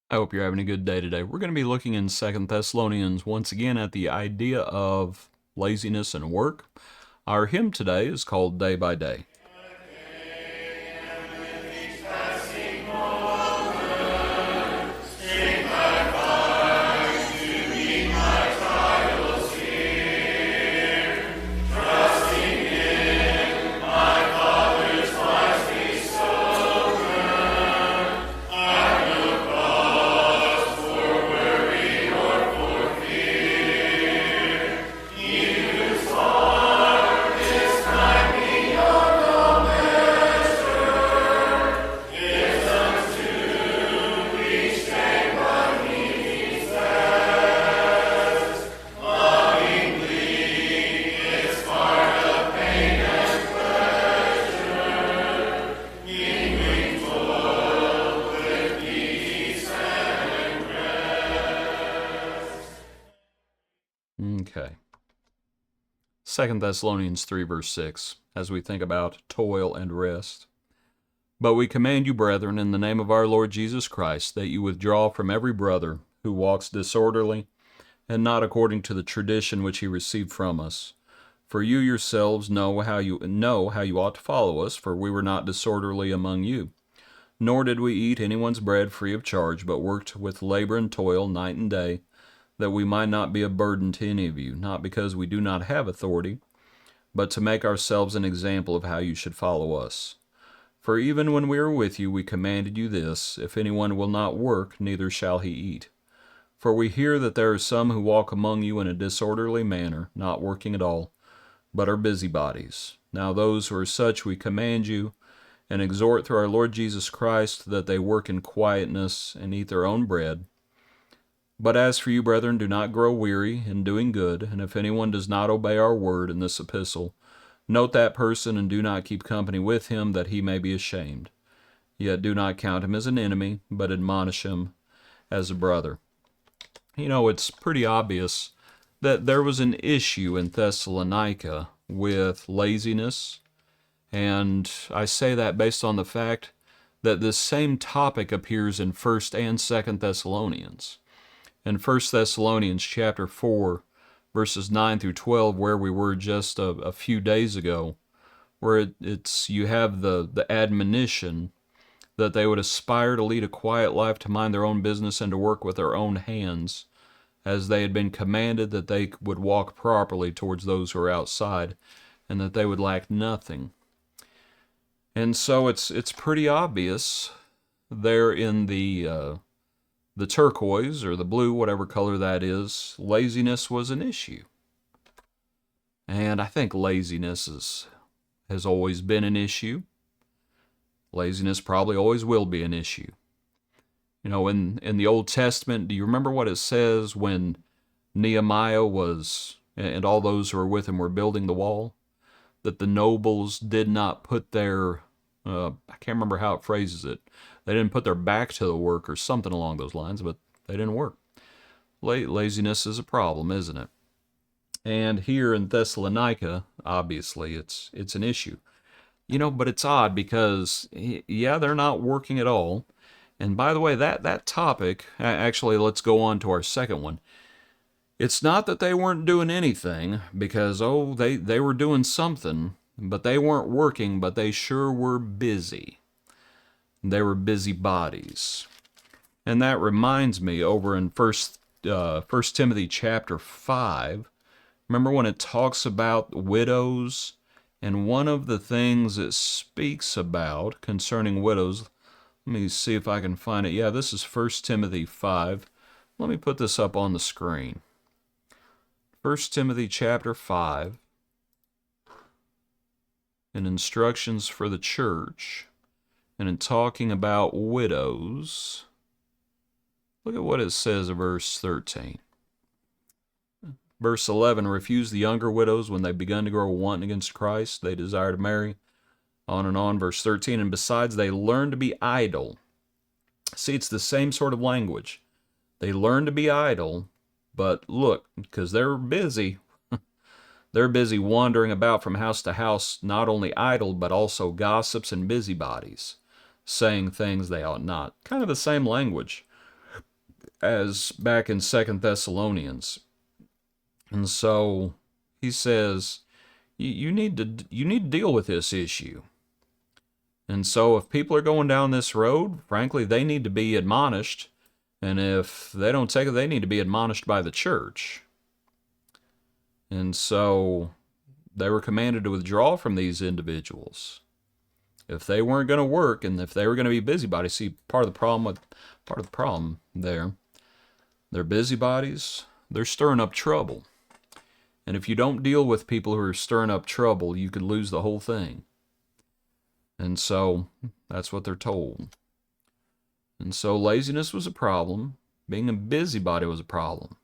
I hope you're having a good day today. We're going to be looking in Second Thessalonians once again at the idea of laziness and work. Our hymn today is called Day by Day. Okay. Second Thessalonians 3 verse 6, as we think about toil and rest. But we command you, brethren, in the name of our Lord Jesus Christ, that you withdraw from every brother who walks disorderly, and not according to the tradition which he received from us. For you yourselves know how you ought to follow us, for we were not disorderly among you. Nor did we eat anyone's bread free of charge, but worked with labor and toil night and day, that we might not be a burden to any of you, not because we do not have authority, but to make ourselves an example of how you should follow us. For even when we were with you, we commanded you this, if anyone will not work, neither shall he eat. For we hear that there are some who walk among you in a disorderly manner, not working at all, but are busybodies. Now those who are such we command you, and exhort through our Lord Jesus Christ, that they work in quietness and eat their own bread. But as for you, brethren, do not grow weary in doing good, and if anyone does not obey our word in this epistle, note that person and do not keep company with him, that he may be ashamed. Yet do not count him as an enemy, but admonish him as a brother. You know, it's pretty obvious that there was an issue in Thessalonica with laziness, and I say that based on the fact that this same topic appears in 1st and 2nd Thessalonians. In 1 Thessalonians chapter 4, verses 9 through 12, where we were just a few days ago, where you have the admonition that they would aspire to lead a quiet life, to mind their own business, and to work with their own hands, as they had been commanded that they would walk properly towards those who are outside, and that they would lack nothing. And so it's pretty obvious there in the turquoise or the blue, whatever color that is, laziness was an issue. And I think laziness has always been an issue. Laziness probably always will be an issue. You know, in the Old Testament, do you remember what it says when Nehemiah and all those who were with him were building the wall? That the nobles did not put their, I can't remember how it phrases it, they didn't put their back to the work or something along those lines, but they didn't work. Laziness is a problem, isn't it? And here in Thessalonica, obviously, it's an issue. You know, but it's odd because, yeah, they're not working at all. And by the way, that topic, actually, let's go on to our second one. It's not that they weren't doing anything, because, they were doing something, but they weren't working, but they sure were busy. They were busybodies. And that reminds me, over in First Timothy chapter 5, remember when it talks about widows? And one of the things it speaks about concerning widows, let me see if I can find it. Yeah, this is 1 Timothy 5. Let me put this up on the screen. 1 Timothy chapter 5, in instructions for the church, and in talking about widows, look at what it says in verse 13. Verse 11, refuse the younger widows when they've begun to grow wanting against Christ. They desire to marry. On and on. Verse 13, and besides, they learn to be idle. See, it's the same sort of language. They learn to be idle, but look, because they're busy. They're busy wandering about from house to house, not only idle, but also gossips and busybodies, saying things they ought not. Kind of the same language. as back in 2 Thessalonians. And so he says, you need to deal with this issue. And so if people are going down this road, frankly, they need to be admonished. And if they don't take it, they need to be admonished by the church. And so they were commanded to withdraw from these individuals. If they weren't going to work and if they were going to be busybodies, see, part of the problem there, they're busybodies, they're stirring up trouble. And if you don't deal with people who are stirring up trouble, you could lose the whole thing. And so that's what they're told. And so laziness was a problem. Being a busybody was a problem.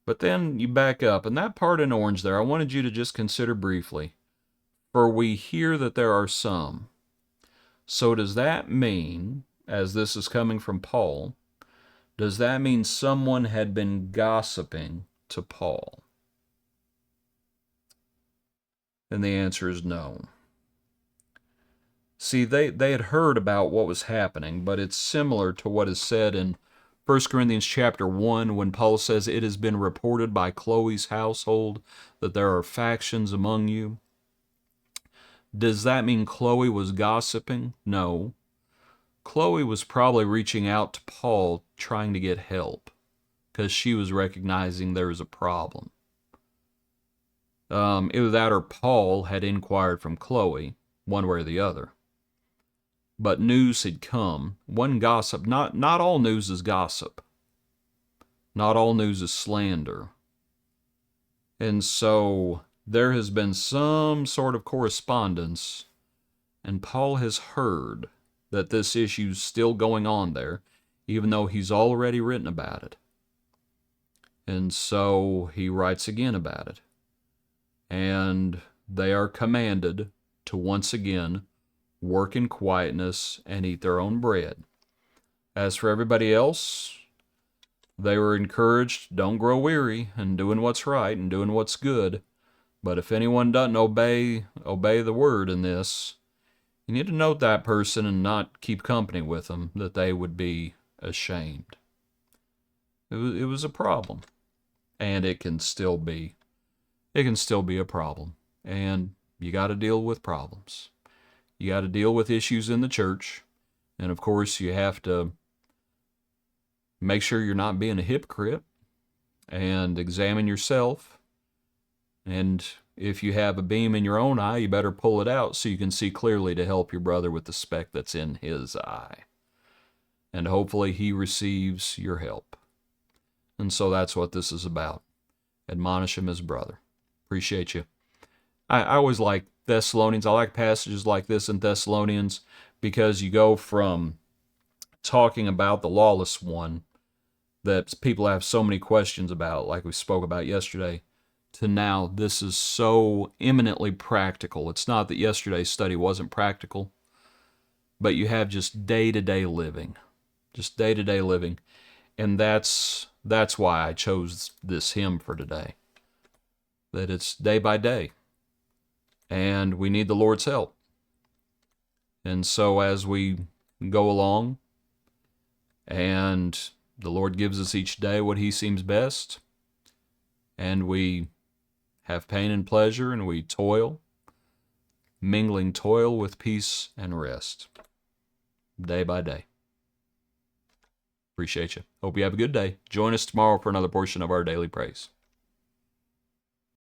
But then you back up, and that part in orange there, I wanted you to just consider briefly. For we hear that there are some. So does that mean, as this is coming from Paul, does that mean someone had been gossiping to Paul? And the answer is no. See, they had heard about what was happening, but it's similar to what is said in 1 Corinthians chapter 1 when Paul says, it has been reported by Chloe's household that there are factions among you. Does that mean Chloe was gossiping? No. Chloe was probably reaching out to Paul trying to get help because she was recognizing there was a problem. Either that or Paul had inquired from Chloe, one way or the other. But news had come. One gossip. Not all news is gossip. Not all news is slander. And so there has been some sort of correspondence, and Paul has heard that this issue's still going on there, even though he's already written about it. And so he writes again about it. And they are commanded to once again work in quietness and eat their own bread. As for everybody else, they were encouraged, don't grow weary in doing what's right and doing what's good. But if anyone doesn't obey the word in this, you need to note that person and not keep company with them, that they would be ashamed. It was a problem, and it can still be a problem, and you got to deal with problems. You got to deal with issues in the church, and of course you have to make sure you're not being a hypocrite and examine yourself. And if you have a beam in your own eye, you better pull it out so you can see clearly to help your brother with the speck that's in his eye. And hopefully he receives your help. And so that's what this is about. Admonish him as brother. Appreciate you. I always like Thessalonians. I like passages like this in Thessalonians because you go from talking about the lawless one that people have so many questions about, like we spoke about yesterday, to now this is so eminently practical. It's not that yesterday's study wasn't practical, but you have just day-to-day living. Just day-to-day living. And that's why I chose this hymn for today. That it's day by day. And we need the Lord's help. And so as we go along, and the Lord gives us each day what He seems best, and we have pain and pleasure, and we toil, mingling toil with peace and rest, day by day. Appreciate you. Hope you have a good day. Join us tomorrow for another portion of our daily praise.